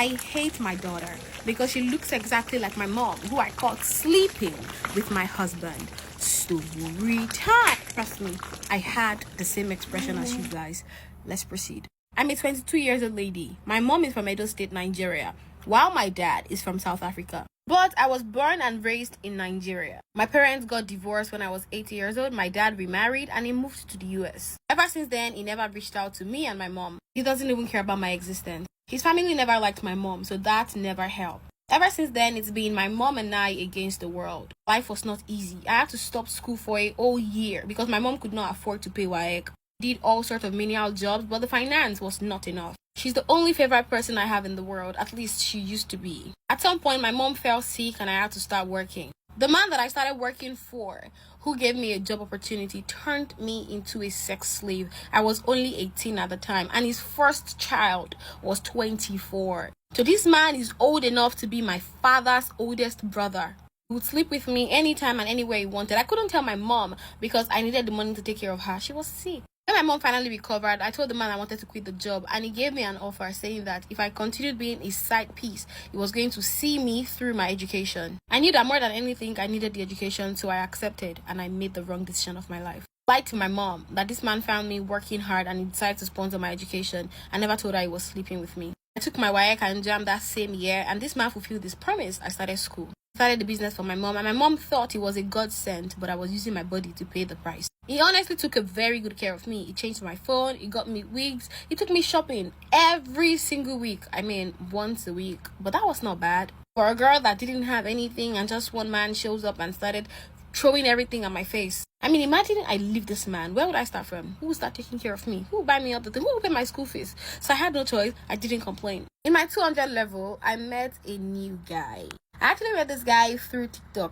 I hate my daughter because she looks exactly like my mom, who I caught sleeping with my husband. Story time. Trust me, I had the same expression as you guys. Let's proceed. I'm a 22 years old lady. My mom is from Edo State, Nigeria, while my dad is from South Africa. But I was born and raised in Nigeria. My parents got divorced when I was 8 years old. My dad remarried and he moved to the US. Ever since then, he never reached out to me and my mom. He doesn't even care about my existence. His family never liked my mom, so that never helped. Ever since then, it's been my mom and I against the world. Life was not easy. I had to stop school for a whole year because my mom could not afford to pay WAEC. Did all sorts of menial jobs, but the finance was not enough. She's the only favorite person I have in the world, at least she used to be. At some point, my mom fell sick and I had to start working. The man that I started working for, who gave me a job opportunity, turned me into a sex slave. I was only 18 at the time, and his first child was 24. So this man is old enough to be my father's oldest brother. He would sleep with me anytime and anywhere he wanted. I couldn't tell my mom because I needed the money to take care of her. She was sick. When my mom finally recovered, I told the man I wanted to quit the job, and he gave me an offer saying that if I continued being a side piece, he was going to see me through my education. I knew that more than anything, I needed the education, so I accepted, and I made the wrong decision of my life. I lied to my mom that this man found me working hard and he decided to sponsor my education. I never told her he was sleeping with me. I took my WAEC and JAM that same year, and this man fulfilled his promise. I started school. Started the business for my mom, and my mom thought it was a godsend, but I was using my body to pay the price. He honestly took a very good care of me. He changed my phone, he got me wigs, he took me shopping every single week. I mean, once a week, but that was not bad. For a girl that didn't have anything and just one man shows up and started throwing everything at my face. I mean, imagine I leave this man. Where would I start from? Who would start taking care of me? Who would buy me up the thing? Who would pay my school fees? So I had no choice. I didn't complain. In my 200 level, I met a new guy. I actually met this guy through TikTok.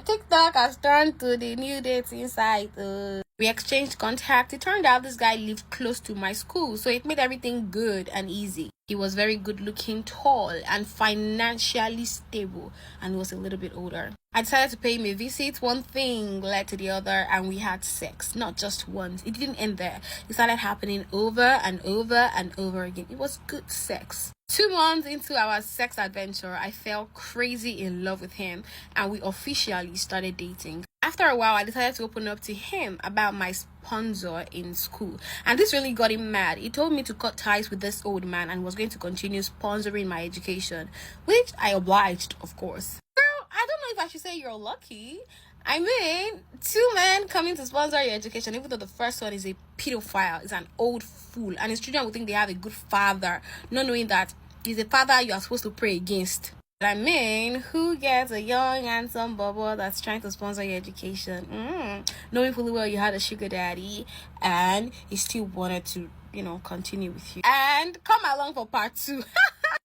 TikTok has turned to the new dating site. We exchanged contact. It turned out this guy lived close to my school, so it made everything good and easy. He was very good looking, tall, and financially stable, and was a little bit older. I decided to pay him a visit. One thing led to the other, and we had sex. Not just once. It didn't end there. It started happening over and over and over again. It was good sex. 2 months into our sex adventure, I fell crazy in love with him, and we officially started dating. After a while, I decided to open up to him about my sponsor in school, and this really got him mad. He told me to cut ties with this old man and was going to continue sponsoring my education, which I obliged, of course. Girl, I don't know if I should say you're lucky. I mean, 2 men coming to sponsor your education, even though the first one is a pedophile, is an old fool, and his children will think they have a good father, not knowing that he's a father you are supposed to pray against. I mean, who gets a young, handsome bubble that's trying to sponsor your education? Knowing fully well you had a sugar daddy and he still wanted to, continue with you. And come along for part 2.